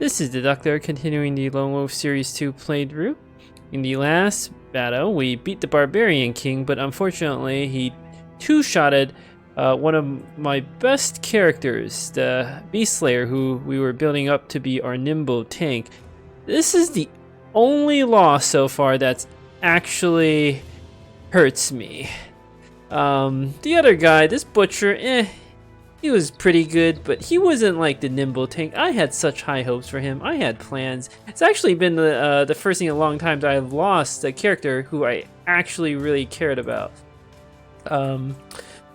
This is the Doctor continuing the Lone Wolf Series 2 playthrough. In the last battle, we beat the Barbarian King, but unfortunately he two-shotted one of my best characters, the Beast Slayer, who we were building up to be our nimble tank. This is the only loss so far that's actually hurts me. The other guy, this butcher, he was pretty good, but he wasn't like the nimble tank. I had such high hopes for him. I had plans. It's actually been the first thing in a long time that I've lost a character who I actually really cared about.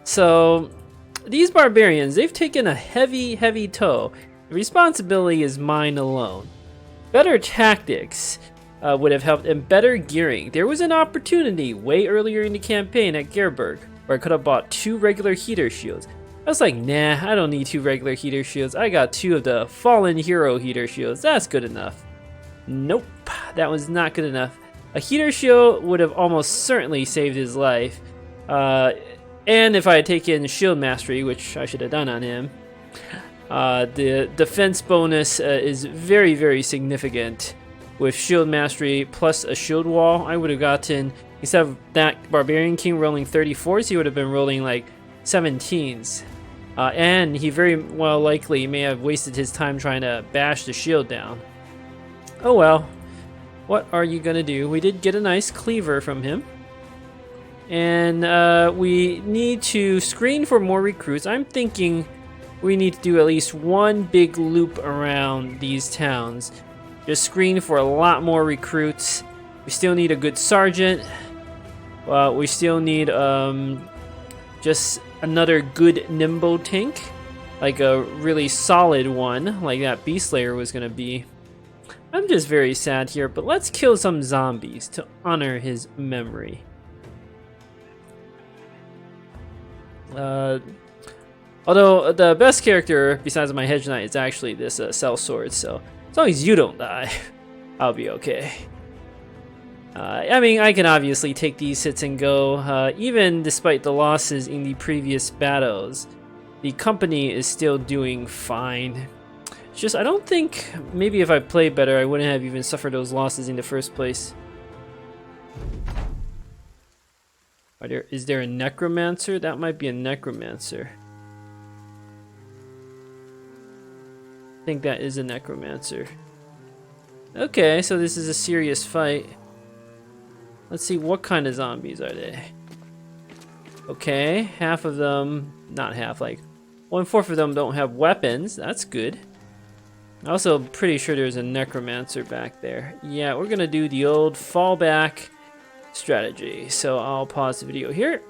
So these barbarians, they've taken a heavy toll. The responsibility is mine alone. Better tactics would have helped, and better gearing. There was an opportunity way earlier in the campaign at Gerberg where I could have bought 2 regular heater shields. I was like, nah, I don't need 2 regular heater shields. I got 2 of the fallen hero heater shields. That's good enough. Nope, that was not good enough. A heater shield would have almost certainly saved his life. And if I had taken shield mastery, which I should have done on him, the defense bonus is very significant. With shield mastery plus a shield wall, I would have gotten, instead of that Barbarian King rolling 34s, he would have been rolling like 17s. And he very well likely may have wasted his time trying to bash the shield down. Oh well, what are you gonna do? We did get a nice cleaver from him. And we need to screen for more recruits. I'm thinking we need to do at least one big loop around these towns. Just screen for a lot more recruits. We still need a good sergeant. We still need just another good nimble tank, like a really solid one, like that Beast Slayer was gonna be. I'm just very sad here, but let's kill some zombies to honor his memory. Although the best character besides my Hedge Knight is actually this sellsword, so as long as you don't die, I'll be okay. I mean, I can obviously take these hits and go. Even despite the losses in the previous battles, the company is still doing fine. It's just, I don't think, maybe if I played better, I wouldn't have even suffered those losses in the first place. Is there a necromancer? That might be a necromancer. I think that is a necromancer. Okay, so this is a serious fight. Let's see, what kind of zombies are they? Okay, half of them, not half, like 1/4 of them don't have weapons. That's good. Also, pretty sure there's a necromancer back there. Yeah, we're gonna do the old fallback strategy. So I'll pause the video here.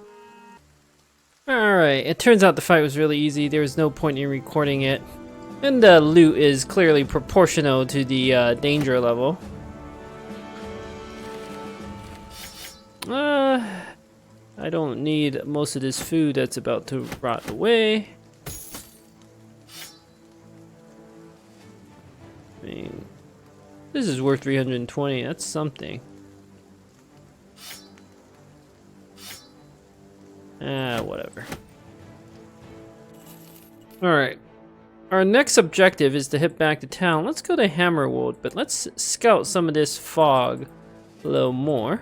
Alright, it turns out the fight was really easy. There was no point in recording it. And the loot is clearly proportional to the danger level. I don't need most of this food that's about to rot away. I mean, this is worth 320. That's something. Whatever. Alright. Our next objective is to hit back to town. Let's go to Hammerwold, but let's scout some of this fog a little more.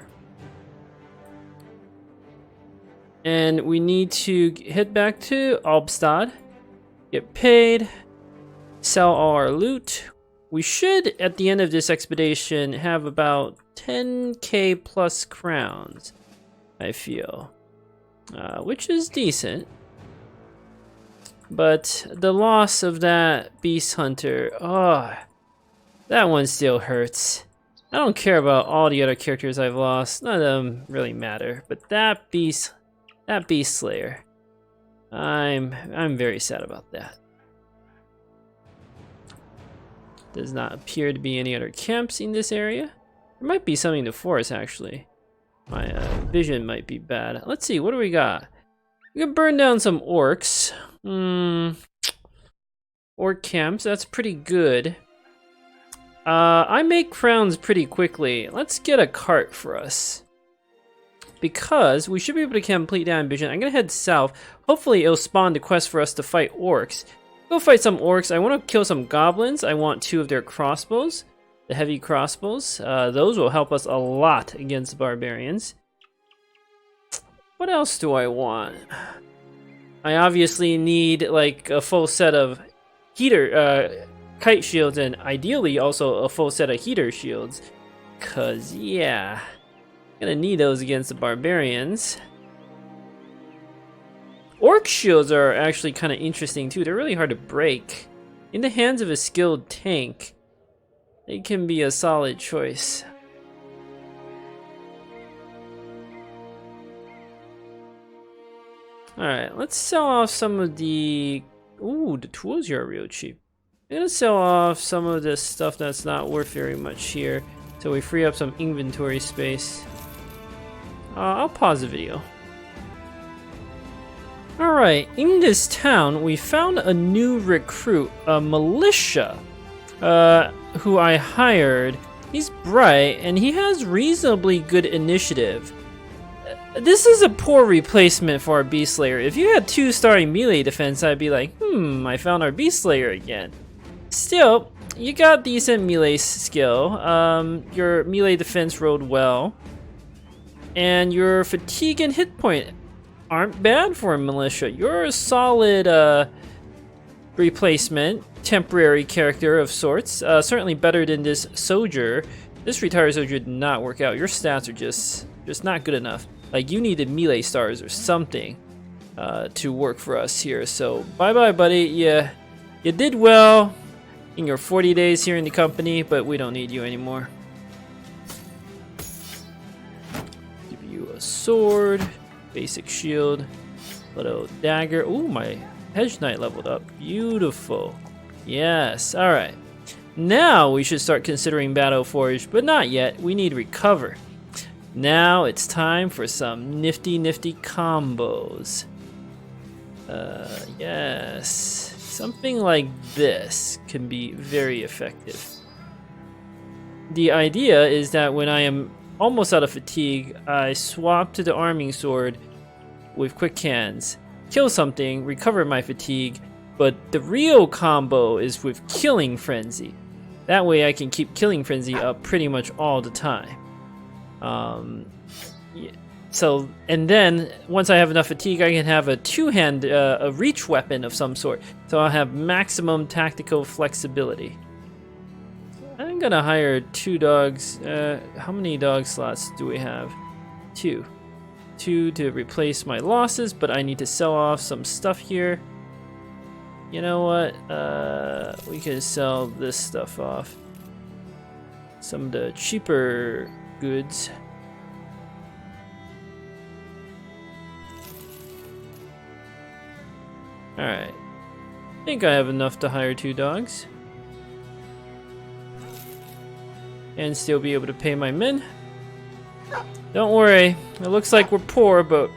And we need to head back to Albstad, get paid, sell all our loot. We should, at the end of this expedition, have about 10k plus crowns, I feel. Which is decent. But the loss of that beast hunter, that one still hurts. I don't care about all the other characters I've lost. None of them really matter. But that beast slayer, I'm very sad about that. Does not appear to be any other camps in this area. There might be something in the forest actually. My vision might be bad. Let's see, what do we got? We can burn down some orcs. Orc camps, that's pretty good. I make crowns pretty quickly. Let's get a cart for us. Because we should be able to complete that ambition. I'm gonna head south. Hopefully it'll spawn the quest for us to fight orcs. Go fight some orcs. I want to kill some goblins. I want 2 of their crossbows. The heavy crossbows. Those will help us a lot against the barbarians. What else do I want? I obviously need like a full set of heater kite shields, and ideally also a full set of heater shields. Cause yeah, gonna need those against the barbarians. Orc shields are actually kind of interesting too. They're really hard to break. In the hands of a skilled tank, they can be a solid choice. Alright, let's sell off some of the... Ooh, the tools here are real cheap. I'm gonna sell off some of this stuff that's not worth very much here, so we free up some inventory space. I'll pause the video. Alright, in this town, we found a new recruit, a militia, who I hired. He's bright, and he has reasonably good initiative. This is a poor replacement for our Beast Slayer. If you had 2-star melee defense, I'd be like, I found our Beast Slayer again. Still, you got decent melee skill. Your melee defense rolled well. And your fatigue and hit point aren't bad for a militia. You're a solid replacement, temporary character of sorts. Certainly better than this soldier. This retired soldier did not work out. Your stats are just not good enough. Like, you needed melee stars or something to work for us here. So, bye-bye, buddy. Yeah, you did well in your 40 days here in the company, but we don't need you anymore. Give you a sword, basic shield, little dagger. Ooh, my hedge knight leveled up. Beautiful. Yes, alright. Now we should start considering Battle Forge, but not yet. We need recover. Now it's time for some nifty combos. Yes. Something like this can be very effective. The idea is that when I am almost out of fatigue, I swap to the arming sword with quick hands, kill something, recover my fatigue, but the real combo is with Killing Frenzy. That way I can keep Killing Frenzy up pretty much all the time. Yeah. So, and then once I have enough fatigue, I can have a two-hand, a reach weapon of some sort. So I'll have maximum tactical flexibility. I'm gonna hire 2 dogs. How many dog slots do we have? 2. 2 to replace my losses, but I need to sell off some stuff here. You know what? We can sell this stuff off. Some of the cheaper goods. Alright. I think I have enough to hire 2 dogs. And still be able to pay my men. Don't worry. It looks like we're poor, but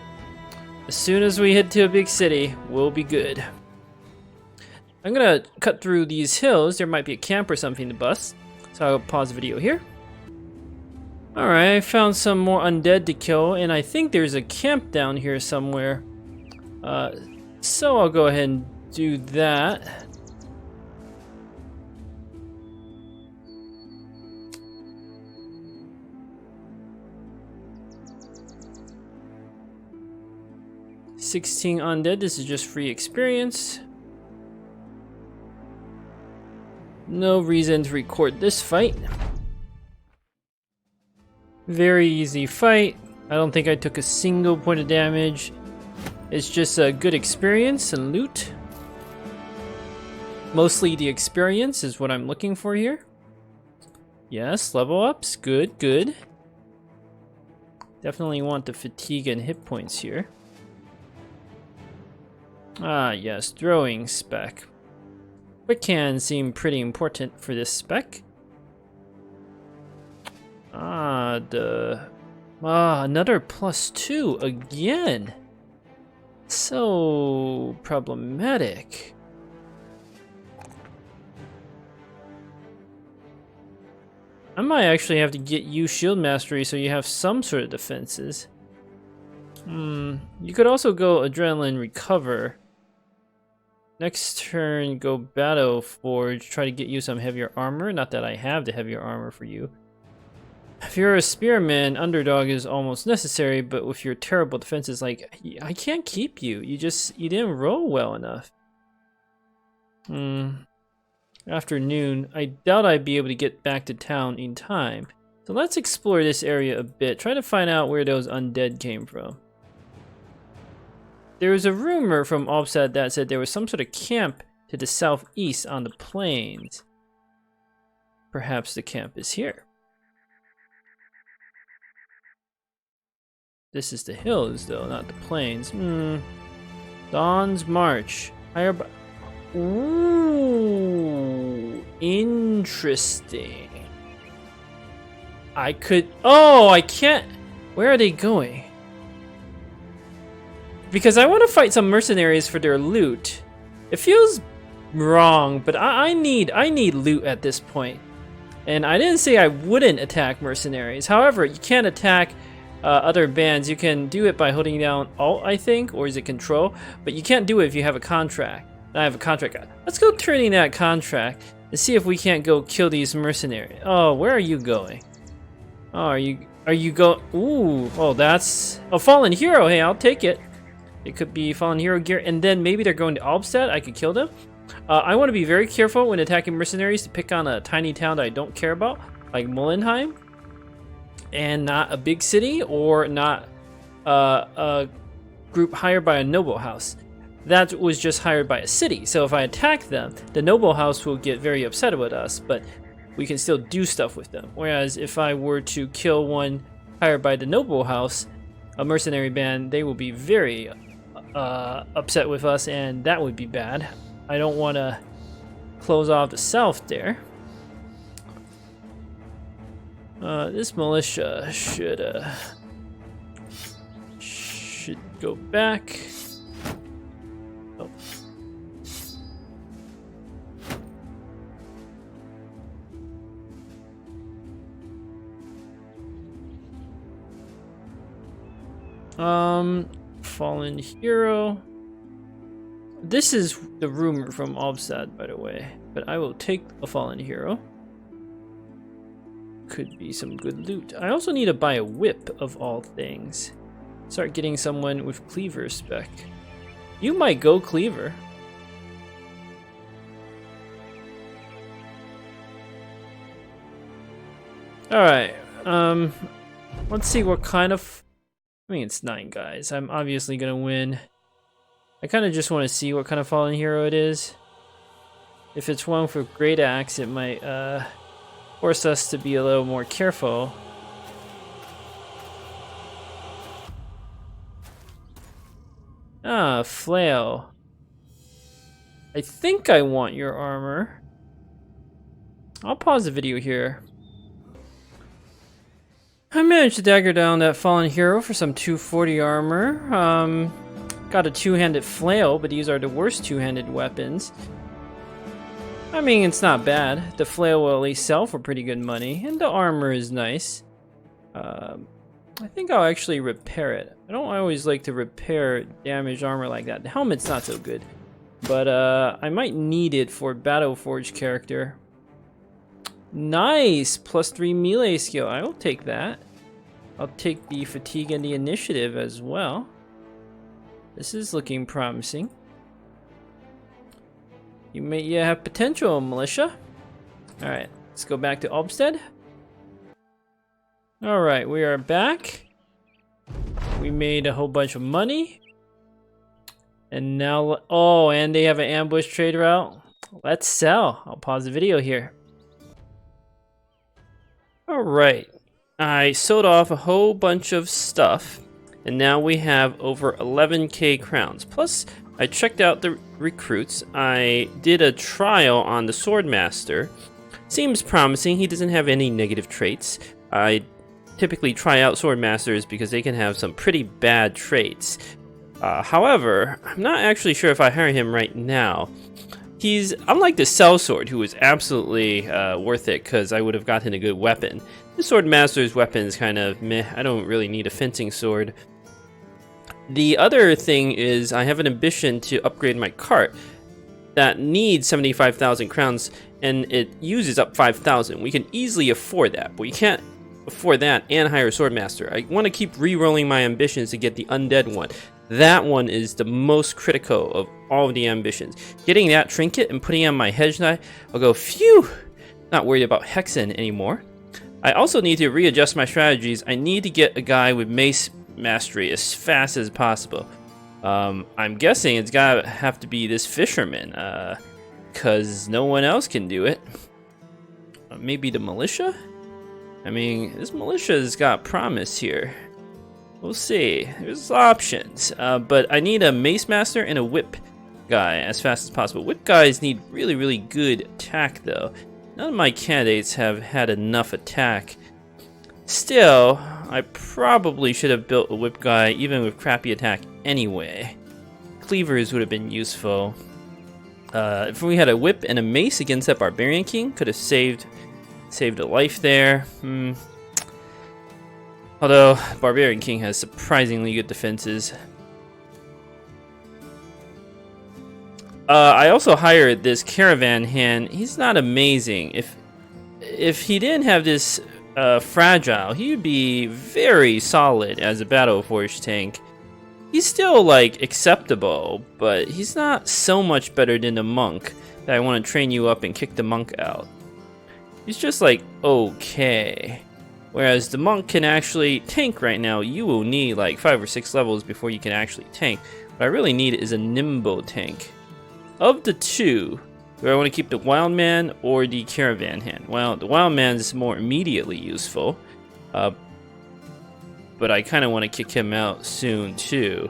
as soon as we head to a big city, we'll be good. I'm gonna cut through these hills. There might be a camp or something to bust. So I'll pause the video here. Alright, I found some more undead to kill, and I think there's a camp down here somewhere. So I'll go ahead and do that. $16 undead, this is just free experience. No reason to record this fight. Very easy fight. I don't think I took a single point of damage. It's just a good experience and loot. Mostly the experience is what I'm looking for here. Yes, level ups. Good, good. Definitely want the fatigue and hit points here. Ah, yes, throwing spec. Quick hands seem pretty important for this spec. Another +2 again. So problematic. I might actually have to get you shield mastery so you have some sort of defenses. You could also go adrenaline recover. Next turn, go Battle Forge. Try to get you some heavier armor. Not that I have the heavier armor for you. If you're a spearman, underdog is almost necessary, but with your terrible defenses, like, I can't keep you. You didn't roll well enough. Afternoon. I doubt I'd be able to get back to town in time. So let's explore this area a bit. Try to find out where those undead came from. There was a rumor from Albstadt that said there was some sort of camp to the southeast on the plains. Perhaps the camp is here. This is the hills, though, not the plains. Dawn's March. Ooh, interesting. I could... Oh, I can't... Where are they going? Because I want to fight some mercenaries for their loot. It feels wrong, but I need loot at this point. And I didn't say I wouldn't attack mercenaries. However, you can't attack other bands. You can do it by holding down Alt, I think, or is it Control? But you can't do it if you have a contract. And I have a contract. Let's go turn in that contract and see if we can't go kill these mercenaries. Oh, where are you going? Oh, are you go? Ooh, oh, that's a fallen hero. Hey, I'll take it. It could be fallen hero gear, and then maybe they're going to Albstadt. I could kill them. I want to be very careful when attacking mercenaries to pick on a tiny town that I don't care about, like Mullenheim, and not a big city or not a group hired by a noble house. That was just hired by a city. So if I attack them, the noble house will get very upset with us, but we can still do stuff with them. Whereas if I were to kill one hired by the noble house, a mercenary band, they will be very upset with us, and that would be bad. I don't want to close off the south there. This militia should go back. Oh. Fallen hero. This is the rumor from Albstadt, by the way, but I will take a fallen hero. Could be some good loot. I also need to buy a whip of all things. Start getting someone with cleaver spec. You might go cleaver. Alright, let's see what kind of... I mean, it's 9 guys. I'm obviously gonna win. I kind of just want to see what kind of fallen hero it is. If it's one for great axe, it might force us to be a little more careful. Ah, flail. I think I want your armor. I'll pause the video here. I managed to dagger down that fallen hero for some 240 armor. Got a two-handed flail, but these are the worst two-handed weapons. I mean, it's not bad. The flail will at least sell for pretty good money, and the armor is nice. I think I'll actually repair it. I don't always like to repair damaged armor like that. The helmet's not so good, but I might need it for Battle Forge character. Nice! +3 melee skill. I will take that. I'll take the fatigue and the initiative as well. This is looking promising. You may have potential, militia. Alright, let's go back to Albstadt. Alright, we are back. We made a whole bunch of money. And now, oh, and they have an ambush trade route. Let's sell. I'll pause the video here. Alright, I sold off a whole bunch of stuff, and now we have over 11k crowns. Plus, I checked out the recruits. I did a trial on the Swordmaster. Seems promising. He doesn't have any negative traits. I typically try out Swordmasters because they can have some pretty bad traits. However, I'm not actually sure if I hire him right now. He's unlike the Sellsword, who was absolutely worth it because I would have gotten a good weapon. The Swordmaster's weapon is kind of meh. I don't really need a fencing sword. The other thing is I have an ambition to upgrade my cart. that needs 75,000 crowns, and it uses up 5,000. We can easily afford that, but we can't afford that and hire a swordmaster. I want to keep re-rolling my ambitions to get the undead one. That one is the most critical of all of the ambitions. Getting that trinket and putting it on my hedge knife, I'll go, phew! Not worried about hexen anymore. I also need to readjust my strategies. I need to get a guy with mace mastery as fast as possible. I'm guessing it's gotta have to be this fisherman, because no one else can do it. Maybe the militia? I mean, this militia's got promise here. We'll see. There's options. But I need a mace master and a whip guy as fast as possible. Whip guys need really, really good attack, though. None of my candidates have had enough attack. Still, I probably should have built a whip guy even with crappy attack anyway. Cleavers would have been useful. If we had a whip and a mace against that Barbarian King, could have saved a life there. Although, Barbarian King has surprisingly good defenses. I also hired this caravan hand. He's not amazing. If he didn't have this fragile, he would be very solid as a battle force tank. He's still like acceptable, but he's not so much better than the monk that I want to train you up and kick the monk out. He's just like okay. Whereas the monk can actually tank right now. You will need like 5 or 6 levels before you can actually tank. What I really need is a nimble tank. Of the two, do I want to keep the wild man or the caravan hand? Well, the wild man is more immediately useful. But I kind of want to kick him out soon too.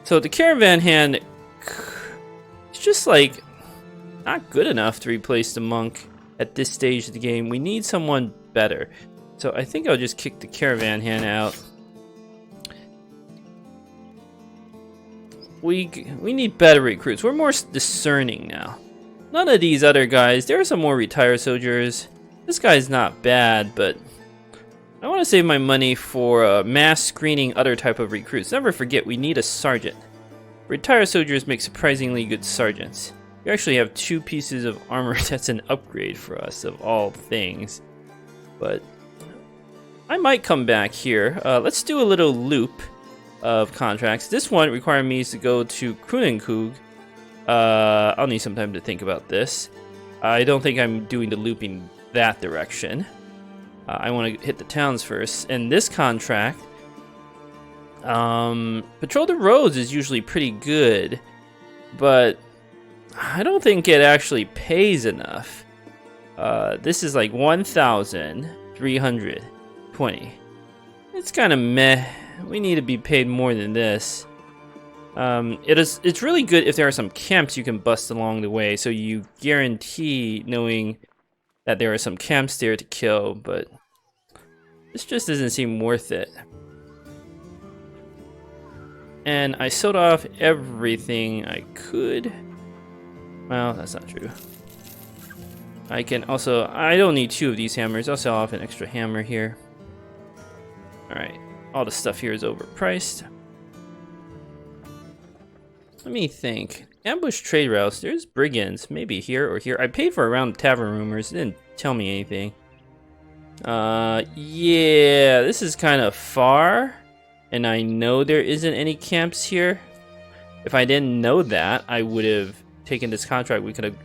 So the caravan hand, it's just like not good enough to replace the monk at this stage of the game. We need someone better. So I think I'll just kick the caravan hand out. We need better recruits. We're more discerning now. None of these other guys. There are some more retired soldiers. This guy's not bad, but I want to save my money for mass screening other type of recruits. Never forget, we need a sergeant. Retired soldiers make surprisingly good sergeants. We actually have 2 pieces of armor that's an upgrade for us, of all things. But I might come back here. Let's do a little loop of contracts. This one requires me to go to Krunenkug. I'll need some time to think about this. I don't think I'm doing the looping that direction. I want to hit the towns first. And this contract, patrol the roads is usually pretty good, but I don't think it actually pays enough. This is like 1,320. It's kind of meh. We need to be paid more than this. It's really good if there are some camps you can bust along the way, so you guarantee knowing that there are some camps there to kill, but this just doesn't seem worth it. And I sold off everything I could. Well, that's not true. I can also, I don't need 2 of these hammers. I'll sell off an extra hammer here. Alright, all the stuff here is overpriced. Let me think. Ambush trade routes. There's brigands. Maybe here or here. I paid for a round of tavern rumors. It didn't tell me anything. Yeah, this is kind of far. And I know there isn't any camps here. If I didn't know that, I would have taken this contract. We could have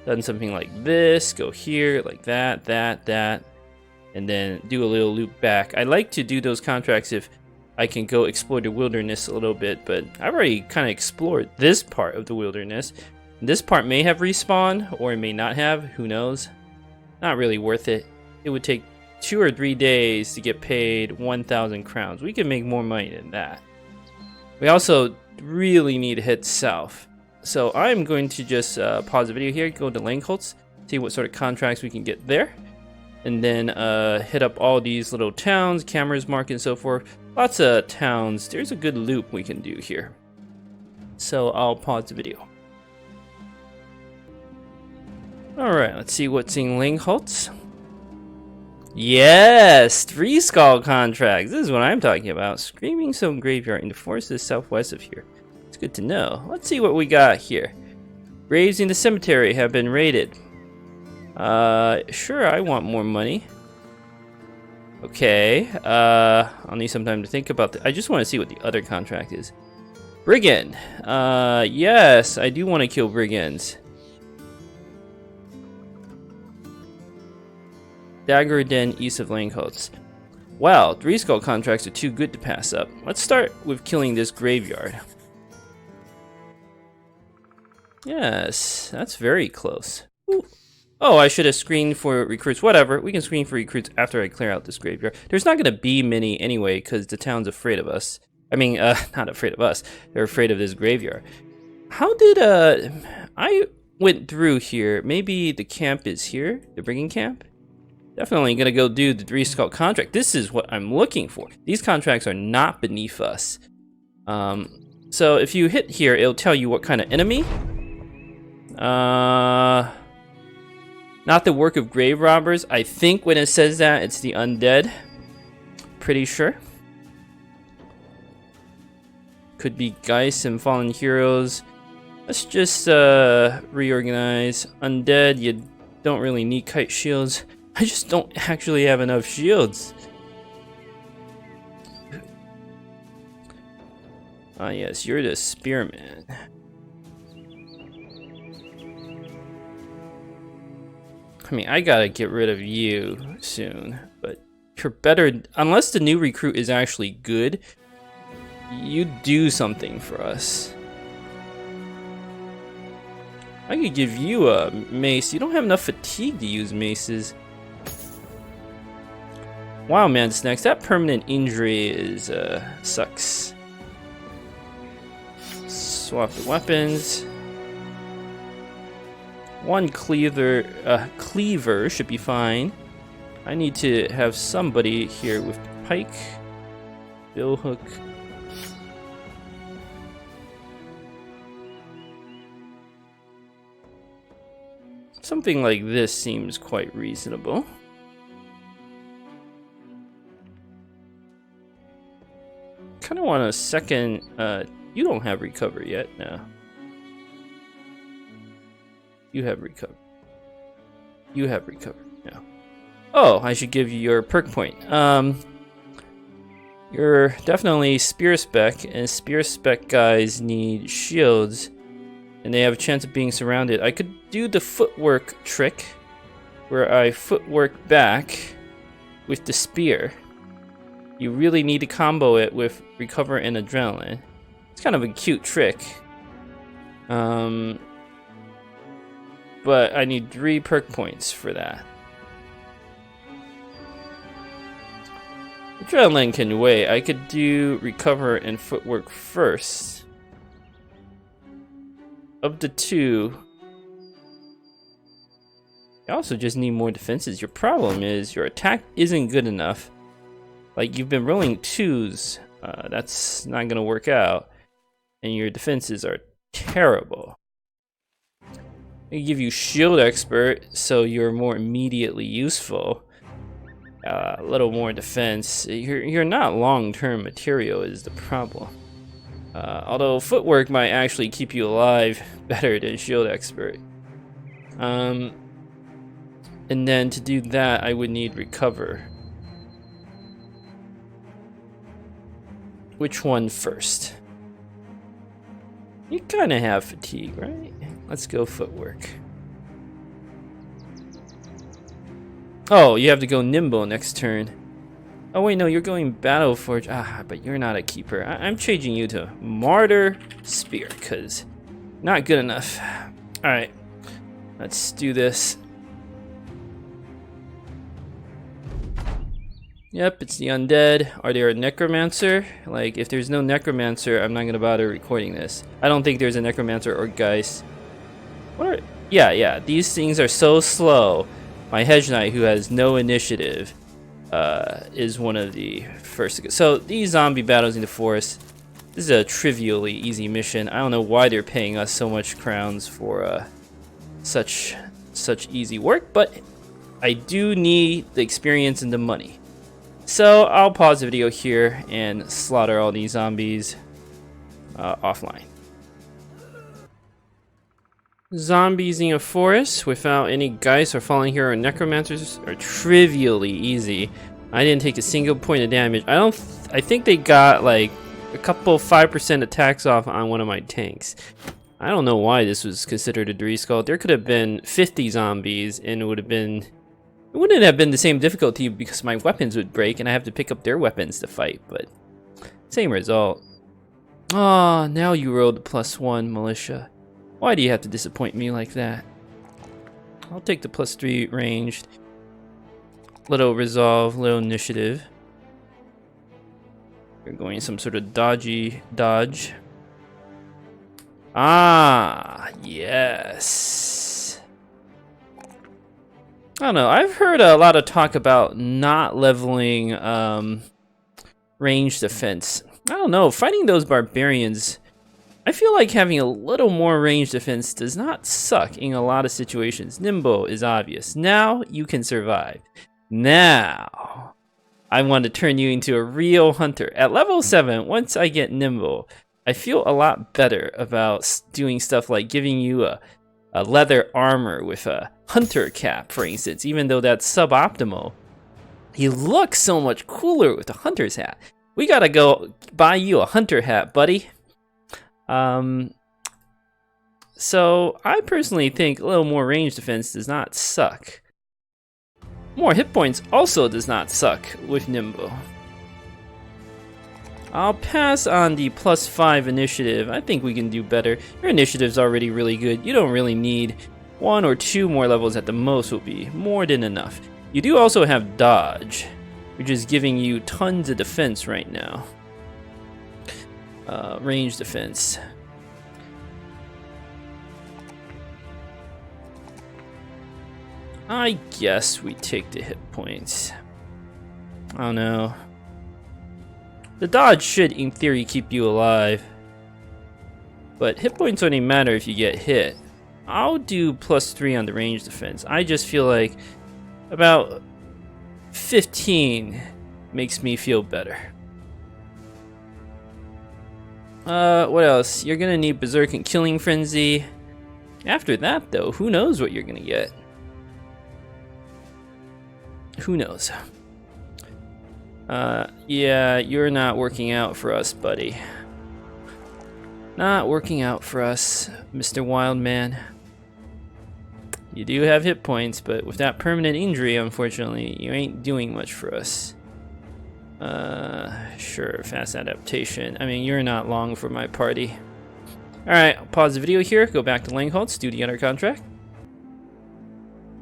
done something like this. Go here, like that, that. And then do a little loop back. I like to do those contracts if I can go explore the wilderness a little bit, but I've already kind of explored this part of the wilderness. This part may have respawned, or it may not have, who knows. Not really worth it. It would take 2 or 3 days to get paid 1,000 crowns. We can make more money than that. We also really need to head south. So I'm going to just pause the video here, go to Langholz, see what sort of contracts we can get there. And then hit up all these little towns, cameras marked and so forth. Lots of towns. There's a good loop we can do here. So I'll pause the video. Alright, let's see what's in Langholz. Yes! 3 skull contracts. This is what I'm talking about. Screaming Stone Graveyard in the forests southwest of here. It's good to know. Let's see what we got here. Graves in the cemetery have been raided. Sure, I want more money. Okay, I'll need some time to think about I just want to see what the other contract is. Brigand. Yes, I do want to kill Brigands. Dagger Den east of Langholz. Wow, 3 skull contracts are too good to pass up. Let's start with killing this graveyard. Yes, that's very close. Ooh. Oh, I should have screened for recruits. Whatever, we can screen for recruits after I clear out this graveyard. There's not going to be many anyway, because the town's afraid of us. I mean, not afraid of us. They're afraid of this graveyard. How did, I went through here. Maybe the camp is here? The Brigand camp? Definitely going to go do the 3 skull contract. This is what I'm looking for. These contracts are not beneath us. So if you hit here, it'll tell you what kind of enemy. Not the work of grave robbers. I think when it says that, it's the undead. Pretty sure. Could be Geist and fallen heroes. Let's just reorganize. Undead, you don't really need kite shields. I just don't actually have enough shields. Ah yes, you're the spearman. I mean, I gotta get rid of you soon, but you're better, unless the new recruit is actually good, you do something for us. I could give you a mace. You don't have enough fatigue to use maces. Wow, man, next. That permanent injury is, sucks. Swap the weapons. One cleaver should be fine. I need to have somebody here with pike, billhook. Something like this seems quite reasonable. Kind of want a second. You don't have recover yet, no. You have recovered. You have recovered. No. Oh, I should give you your perk point. You're definitely spear spec, and spear spec guys need shields, and they have a chance of being surrounded. I could do the footwork trick, where I footwork back with the spear. You really need to combo it with recover and adrenaline. It's kind of a cute trick. But I need 3 perk points for that. Adrenaline can wait. I could do recover and footwork first. Of the 2, you also just need more defenses. Your problem is your attack isn't good enough. Like, you've been rolling 2s. That's not gonna work out. And your defenses are terrible. I give you shield expert, so you're more immediately useful. A little more defense. You're not long-term material is the problem. Although footwork might actually keep you alive better than shield expert. And then to do that, I would need recover. Which one first? You kind of have fatigue, right? Let's go footwork. Oh, you have to go nimble next turn. Oh wait, no, you're going battle forge. Ah, but you're not a keeper. I'm changing you to martyr spear, cause not good enough. All right, let's do this. Yep, it's the undead. Are there a necromancer? Like, if there's no necromancer, I'm not gonna bother recording this. I don't think there's a necromancer or geist. What are? Yeah. These things are so slow. My hedge knight, who has no initiative, is one of the first to go. So these zombie battles in the forest. This is a trivially easy mission. I don't know why they're paying us so much crowns for such easy work, but I do need the experience and the money. So I'll pause the video here and slaughter all these zombies offline. Zombies in a forest without any geist or falling hero or necromancers are trivially easy. I didn't take a single point of damage. I think they got like a couple 5% attacks off on one of my tanks. I don't know why this was considered a reskull. There could have been 50 zombies and it wouldn't have been the same difficulty because my weapons would break and I have to pick up their weapons to fight, but same result. Ah, now you rolled the +1, militia. Why do you have to disappoint me like that? I'll take the +3 ranged. Little resolve, little initiative. You're going some sort of dodgy dodge. Ah, yes. I don't know. I've heard a lot of talk about not leveling range defense. I don't know. Fighting those barbarians, I feel like having a little more range defense does not suck in a lot of situations. Nimble is obvious. Now you can survive. Now I want to turn you into a real hunter. At level 7, once I get nimble, I feel a lot better about doing stuff like giving you a leather armor with a hunter cap, for instance, even though that's suboptimal. He looks so much cooler with a hunter's hat. We gotta go buy you a hunter hat, buddy. So I personally think a little more range defense does not suck. More hit points also does not suck with Nimble. I'll pass on the +5 initiative. I think we can do better. Your initiative's already really good. You don't really need 1 or 2 more levels at the most will be more than enough. You do also have dodge, which is giving you tons of defense right now. Range defense. I guess we take the hit points. I don't know. The dodge should, in theory, keep you alive. But hit points only matter if you get hit. I'll do +3 on the range defense. I just feel like about 15 makes me feel better. What else? You're gonna need Berserk and Killing Frenzy. After that, though, who knows what you're gonna get? Who knows? Yeah, you're not working out for us, buddy. Not working out for us, Mr. Wildman. You do have hit points, but with that permanent injury, unfortunately, you ain't doing much for us. Sure, fast adaptation. I mean, you're not long for my party. Alright, I'll pause the video here, go back to Langholz, do the other contract.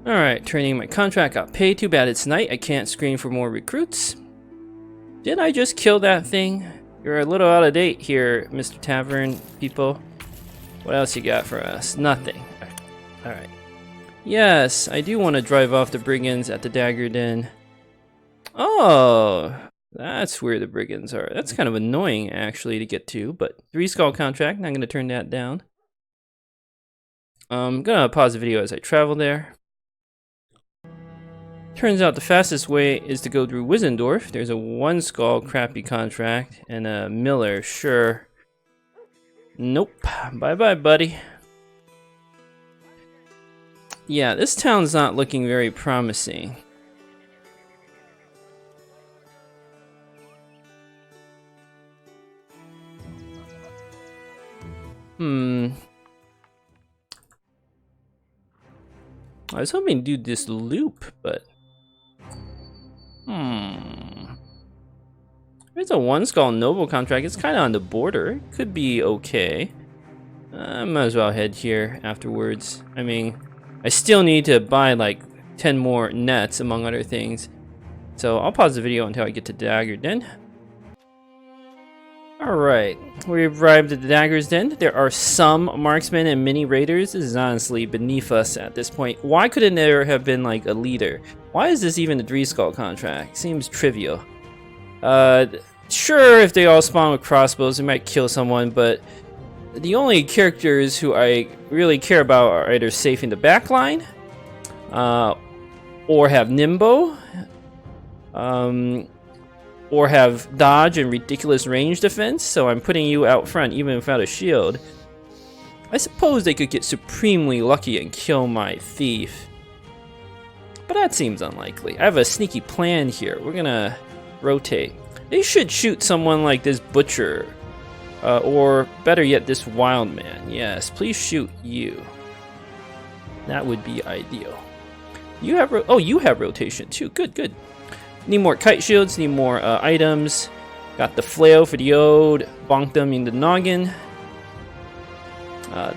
Alright, turning my contract got paid. Too bad it's night, I can't screen for more recruits. Did I just kill that thing? You're a little out of date here, Mr. Tavern people. What else you got for us? Nothing. Alright. Yes, I do want to drive off the Brigands at the Dagger Den. Oh, that's where the Brigands are. That's kind of annoying, actually, to get to, but 3 skull contract, I'm going to turn that down. I'm going to pause the video as I travel there. Turns out the fastest way is to go through Wizendorf. There's a 1 skull crappy contract and a Miller, sure. Nope. Bye-bye, buddy. Yeah, this town's not looking very promising. I was hoping to do this loop, but there's a 1 skull noble contract. It's kind of on the border. It could be okay. I might as well head here afterwards. I mean, I still need to buy like 10 more nets, among other things. So I'll pause the video until I get to Dagger Den. Alright, we've arrived at the Dagger's Den. There are some marksmen and mini raiders. This is honestly beneath us at this point. Why couldn't there have been like a leader? Why is this even a 3 skull contract? Seems trivial. Sure, if they all spawn with crossbows, they might kill someone, but the only characters who I really care about are either safe in the back line, or have Nimbo, or have dodge and ridiculous range defense, so I'm putting you out front even without a shield. I suppose they could get supremely lucky and kill my thief, but that seems unlikely. I have a sneaky plan here. We're gonna rotate. They should shoot someone like this butcher, or better yet, this wild man. Yes, please shoot you. That would be ideal. You have you have rotation too. Good, good. Need more kite shields. Need more items. Got the flail for the ode. Bonk them in the noggin.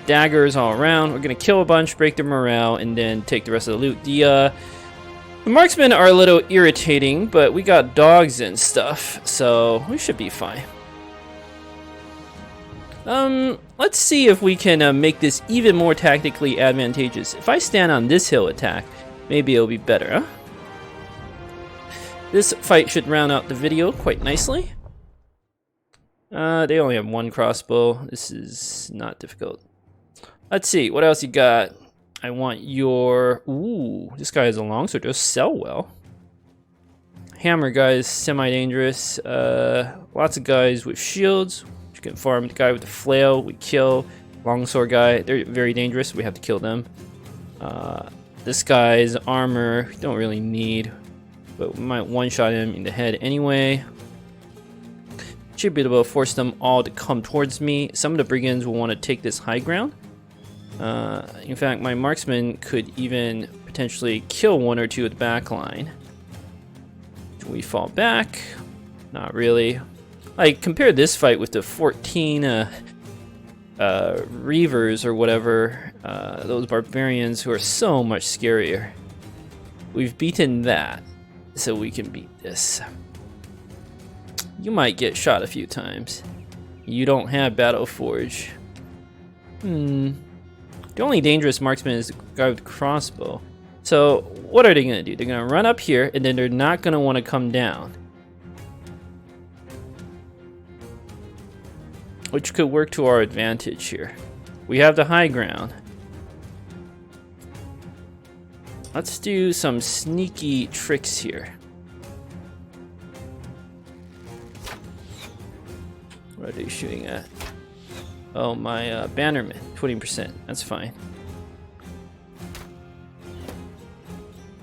Daggers all around. We're gonna kill a bunch, break their morale, and then take the rest of the loot. The marksmen are a little irritating, but we got dogs and stuff, so we should be fine. Let's see if we can make this even more tactically advantageous. If I stand on this hill attack, maybe it'll be better, huh? This fight should round out the video quite nicely. They only have one crossbow. This is not difficult. Let's see, what else you got? I want your... Ooh, this guy has a longsword. Does sell well. Hammer guy is semi-dangerous. Lots of guys with shields. You can farm the guy with the flail. We kill. Longsword guy. They're very dangerous. We have to kill them. This guy's armor we don't really need, but we might one-shot him in the head anyway. Should be able to force them all to come towards me. Some of the brigands will want to take this high ground. In fact, my marksman could even potentially kill one or two at the back line. Do we fall back? Not really. Like, compare this fight with the 14 Reavers or whatever, those barbarians who are so much scarier. We've beaten that, so we can beat this. You might get shot a few times. You don't have Battle Forge. The only dangerous marksman is the guy with the crossbow. So what are they gonna do? They're gonna run up here, and then they're not gonna want to come down, which could work to our advantage here. We have the high ground. Let's do some sneaky tricks here. What are they shooting at? Oh, my bannerman, 20%. That's fine.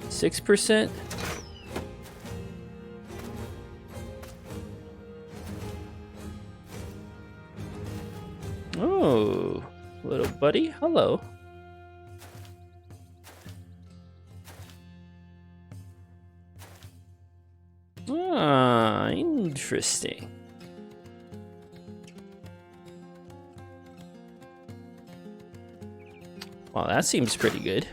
6%. Oh, little buddy, hello. Ah, interesting. Well, that seems pretty good.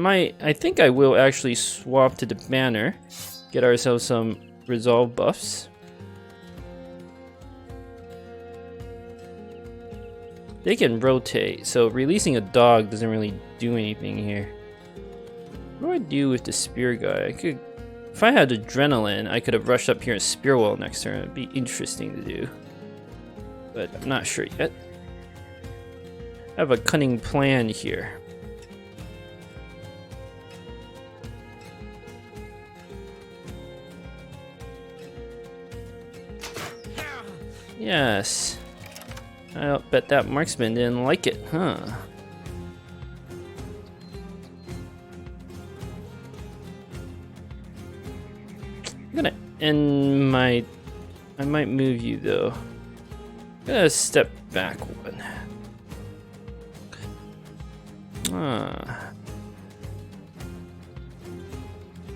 I think I will actually swap to the banner, get ourselves some resolve buffs. They can rotate, so releasing a dog doesn't really do anything here. What do I do with the spear guy? I could, if I had adrenaline, I could have rushed up here and spear wall next turn. It'd be interesting to do, but I'm not sure yet. I have a cunning plan here. Yes. I'll bet that marksman didn't like it, huh? I'm gonna end my... I might move you though. I'm gonna step back one.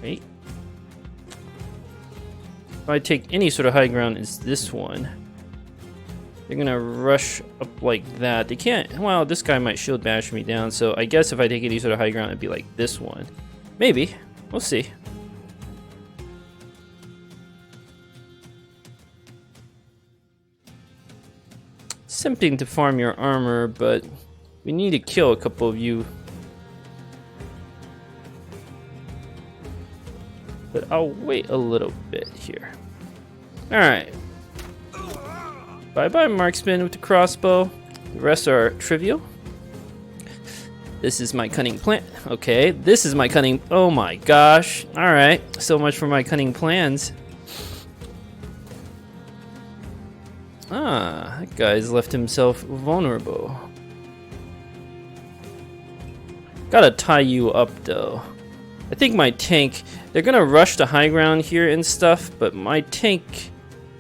Wait. If I take any sort of high ground, it's this one. They're gonna rush up like that. They can't. Well, this guy might shield bash me down, so I guess if I take any sort of high ground, it'd be like this one. Maybe. We'll see. It's tempting to farm your armor, but we need to kill a couple of you. But I'll wait a little bit here. Alright. Bye-bye, marksman with the crossbow. The rest are trivial. This is my cunning plan. Okay, this is my cunning... Oh my gosh. Alright, so much for my cunning plans. Ah, that guy's left himself vulnerable. Gotta tie you up though. I think my tank, they're gonna rush the high ground here and stuff, but my tank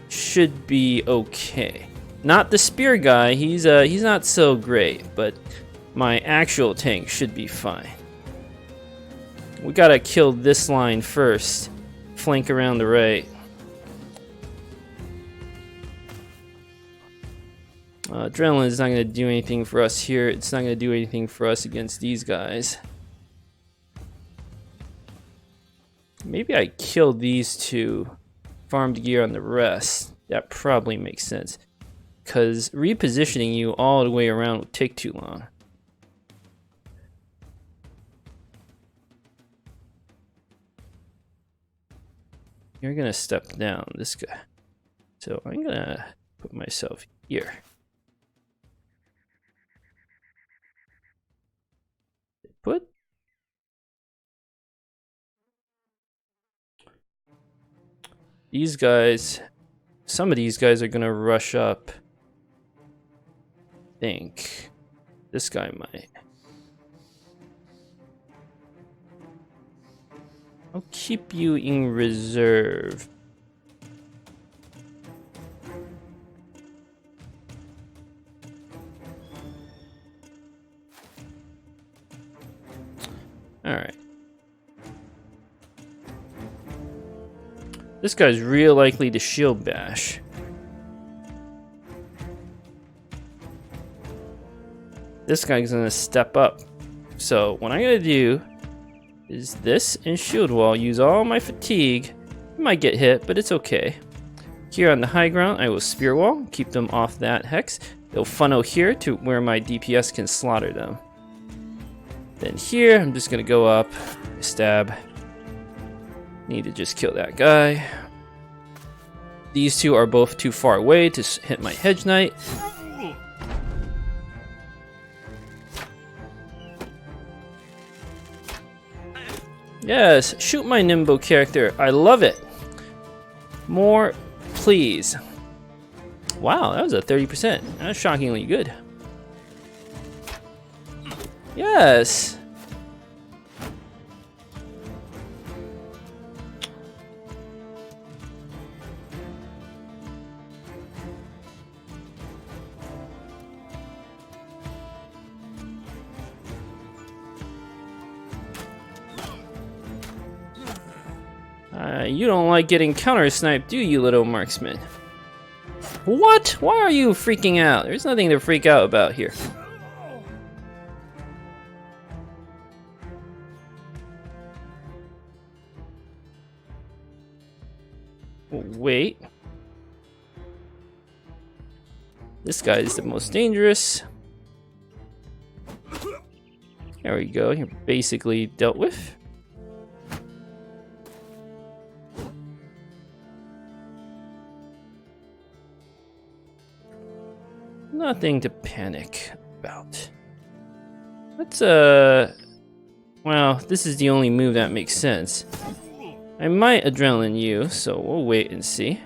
should be okay. Not the spear guy, he's not so great, but my actual tank should be fine. We gotta kill this line first. Flank around the right. Adrenaline is not going to do anything for us here. It's not going to do anything for us against these guys. Maybe I kill these two. Farmed gear on the rest. That probably makes sense. Because repositioning you all the way around would take too long. You're going to step down, this guy. So I'm going to put myself here. Put these guys, some of these guys are gonna rush up. I think this guy might. I'll keep you in reserve. Alright. This guy's real likely to shield bash. This guy's gonna step up. So what I'm gonna do is this and shield wall, use all my fatigue. I might get hit, but it's okay. Here on the high ground, I will spear wall, keep them off that hex. They'll funnel here to where my DPS can slaughter them. Then here, I'm just gonna go up, stab. Need to just kill that guy. These two are both too far away to hit my hedge knight. Yes, shoot my Nimbo character. I love it. More, please. Wow, that was a 30%. That's shockingly good. Yes. You don't like getting counter-sniped, do you, little marksman? What? Why are you freaking out? There's nothing to freak out about here. Wait. This guy is the most dangerous. There we go. You're basically dealt with. Nothing to panic about. Let's, well, this is the only move that makes sense. I might adrenaline you, so we'll wait and see.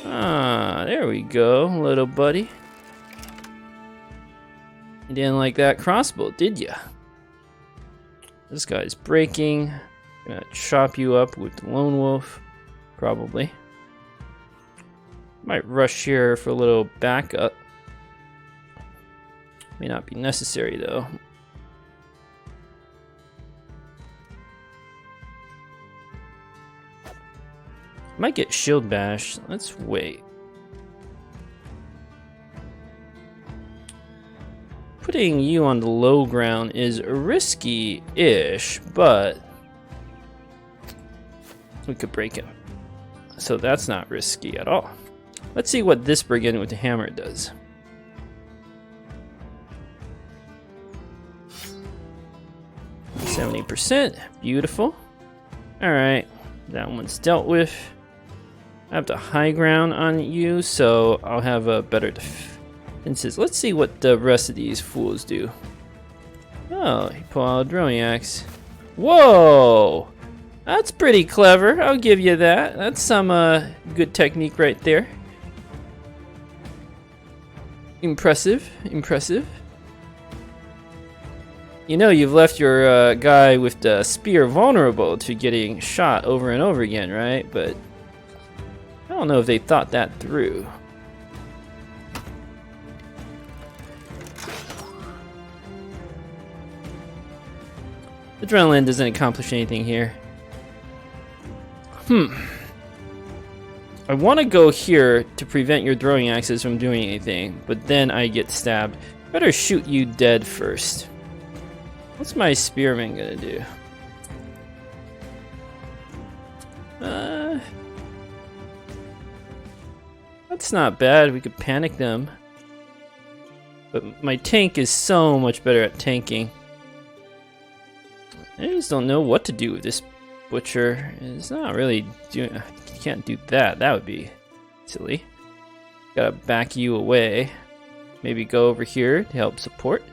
Ah, there we go, little buddy. You didn't like that crossbow, did ya? This guy's breaking. Gonna chop you up with the Lone Wolf, probably. Might rush here for a little backup. May not be necessary though. Might get shield bash. Let's wait. Putting you on the low ground is risky-ish, but we could break him. So that's not risky at all. Let's see what this brigand with the hammer does. %, beautiful. Alright, that one's dealt with. I have the high ground on you, so I'll have a better defenses. Let's see what the rest of these fools do. Oh, he pulled out a throwing axe. Whoa! That's pretty clever, I'll give you that. That's some good technique right there. Impressive, impressive. You know, you've left your guy with the spear vulnerable to getting shot over and over again, right? But I don't know if they thought that through. Adrenaline doesn't accomplish anything here. I want to go here to prevent your throwing axes from doing anything, but then I get stabbed. Better shoot you dead first. What's my spearman gonna do? That's not bad. We could panic them. But my tank is so much better at tanking. I just don't know what to do with this butcher. It's not really doing. You can't do that. That would be silly. Gotta back you away. Maybe go over here to help support.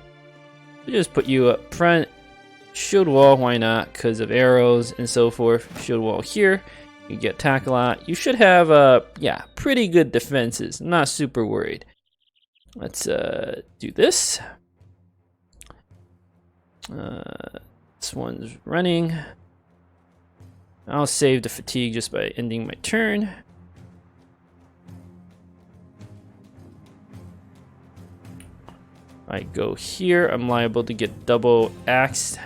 We'll just put you up front. Shield wall, why not? Because of arrows and so forth. Shield wall here. You get attack a lot. You should have yeah, pretty good defenses. I'm not super worried. Let's do this. This one's running. I'll save the fatigue just by ending my turn. I go here, I'm liable to get double axed.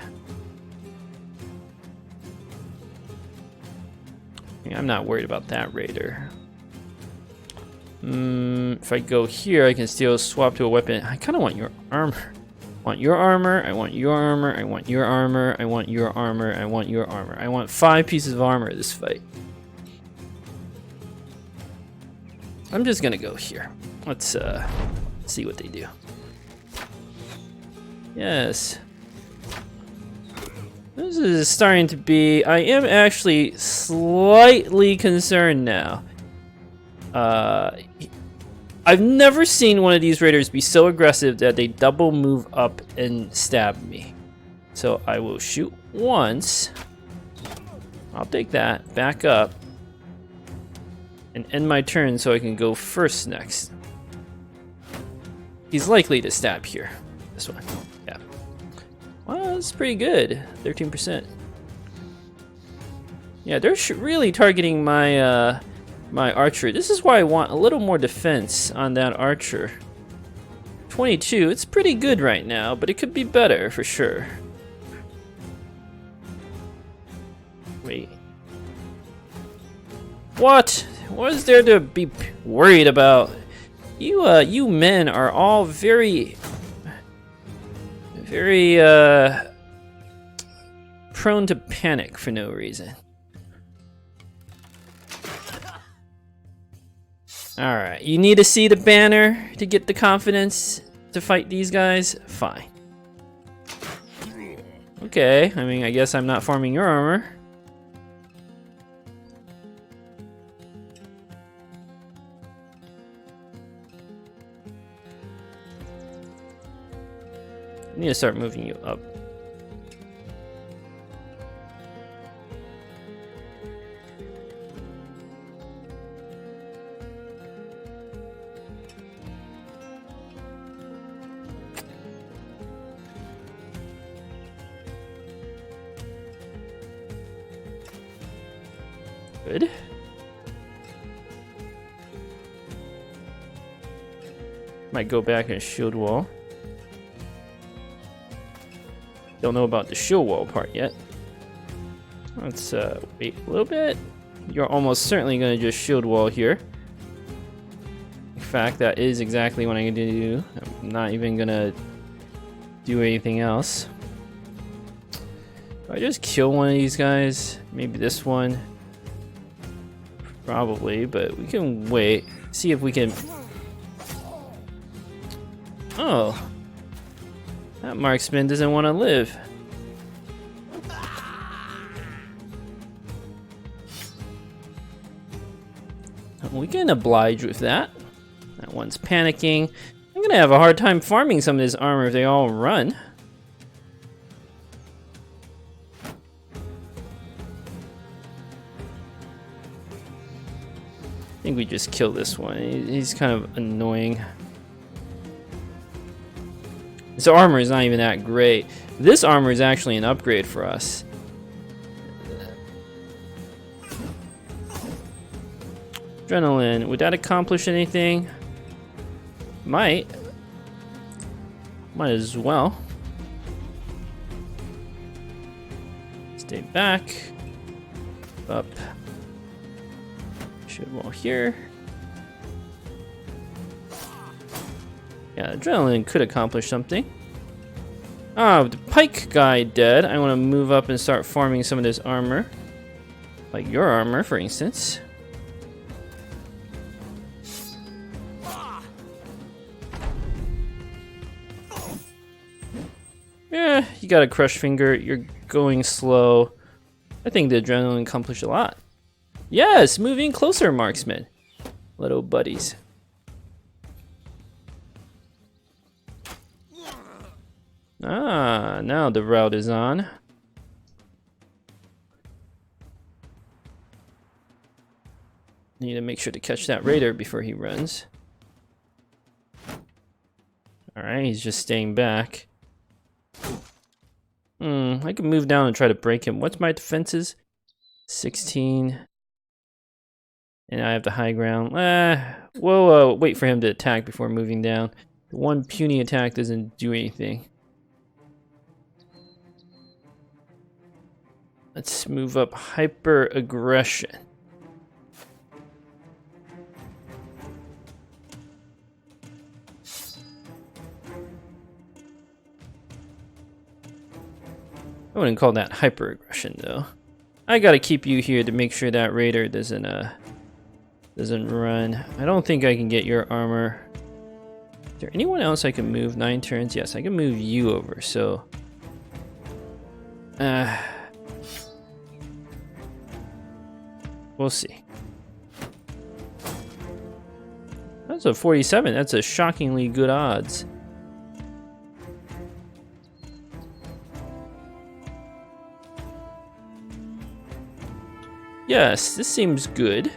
Yeah, I'm not worried about that raider. If I go here, I can still swap to a weapon. I kind of want your armor. I want your armor, I want your armor, I want your armor, I want your armor, I want your armor. I want 5 pieces of armor this fight. I'm just gonna go here. Let's see what they do. Yes. This is starting to be... I am actually slightly concerned now. I've never seen one of these raiders be so aggressive that they double move up and stab me. So I will shoot once. I'll take that, back up, and end my turn so I can go first next. He's likely to stab here. This one. Yeah. Well, that's pretty good. 13%. Yeah, they're really targeting my my archer. This is why I want a little more defense on that archer. 22, it's pretty good right now, but it could be better for sure. Wait. What? What is there to be worried about? You men are all very prone to panic for no reason. Alright, you need to see the banner to get the confidence to fight these guys? Fine. Okay, I mean, I guess I'm not farming your armor. I need to start moving you up. Good. Might go back and shield wall. Don't know about the shield wall part yet. Let's wait a little bit. You're almost certainly going to just shield wall here. In fact, that is exactly what I'm going to do. I'm not even going to do anything else. I just kill one of these guys. Maybe this one. Probably, but we can wait. See if we can... Oh. That marksman doesn't want to live. We can oblige with that. That one's panicking. I'm gonna have a hard time farming some of this armor if they all run. I think we just kill this one. He's kind of annoying. This armor is not even that great. This armor is actually an upgrade for us. Adrenaline, would that accomplish anything? Might as well. Stay back. Up. Should wall here. Yeah, adrenaline could accomplish something. Ah, the pike guy dead. I want to move up and start farming some of this armor. Like your armor, for instance. Yeah, you got a crush finger. You're going slow. I think the adrenaline accomplished a lot. Yes, moving closer, marksman. Little buddies. Ah, now the route is on. Need to make sure to catch that raider before he runs. Alright, he's just staying back. I can move down and try to break him. What's my defenses? 16. And I have the high ground. Whoa, wait for him to attack before moving down. The one puny attack doesn't do anything. Let's move up hyper aggression. I wouldn't call that hyper aggression though. I gotta keep you here to make sure that raider doesn't run. I don't think I can get your armor. Is there anyone else I can move 9 turns? Yes, I can move you over, so we'll see. That's a 47. That's a shockingly good odds. Yes, this seems good.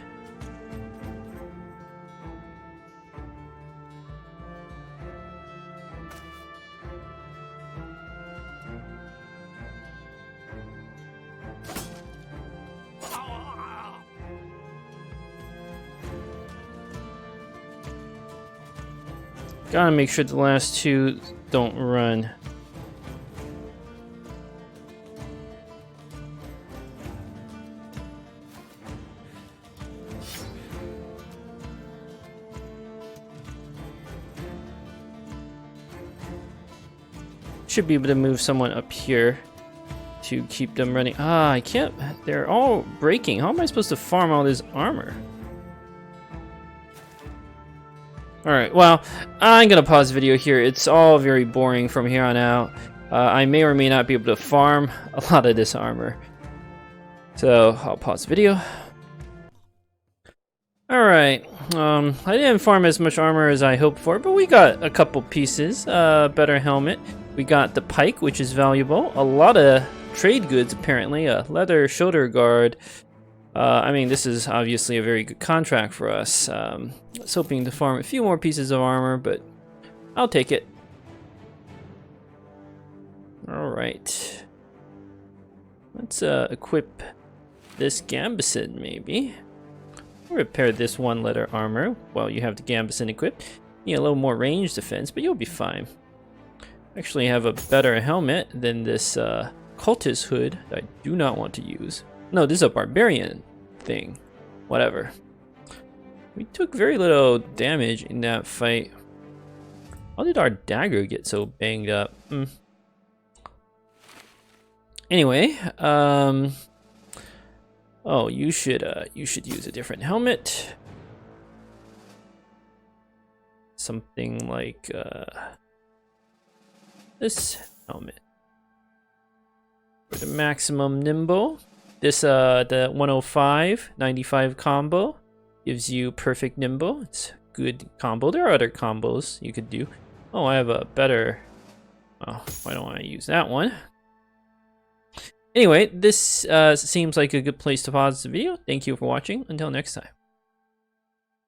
Gotta make sure the last two don't run. Should be able to move someone up here to keep them running. Ah, I can't. They're all breaking. How am I supposed to farm all this armor? Alright, well, I'm gonna pause the video here. It's all very boring from here on out. I may or may not be able to farm a lot of this armor. So, I'll pause the video. Alright, I didn't farm as much armor as I hoped for, but we got a couple pieces. Better helmet. We got the pike, which is valuable. A lot of trade goods, apparently. A leather shoulder guard. I mean, this is obviously a very good contract for us. I was hoping to farm a few more pieces of armor, but I'll take it. Alright. Let's equip this gambeson, maybe. Repair this one leather armor while you have the gambeson equipped. You need a little more range defense, but you'll be fine. Actually have a better helmet than this cultist hood that I do not want to use. No, this is a barbarian thing. Whatever. We took very little damage in that fight. How did our dagger get so banged up? Anyway, oh, you should use a different helmet. Something like this helmet. For the maximum nimble. This the 105 95 combo gives you perfect nimble. It's a good combo. There are other combos you could do. Oh, I have a better. Oh, why don't I use that one? Anyway, this seems like a good place to pause the video. Thank you for watching. Until next time.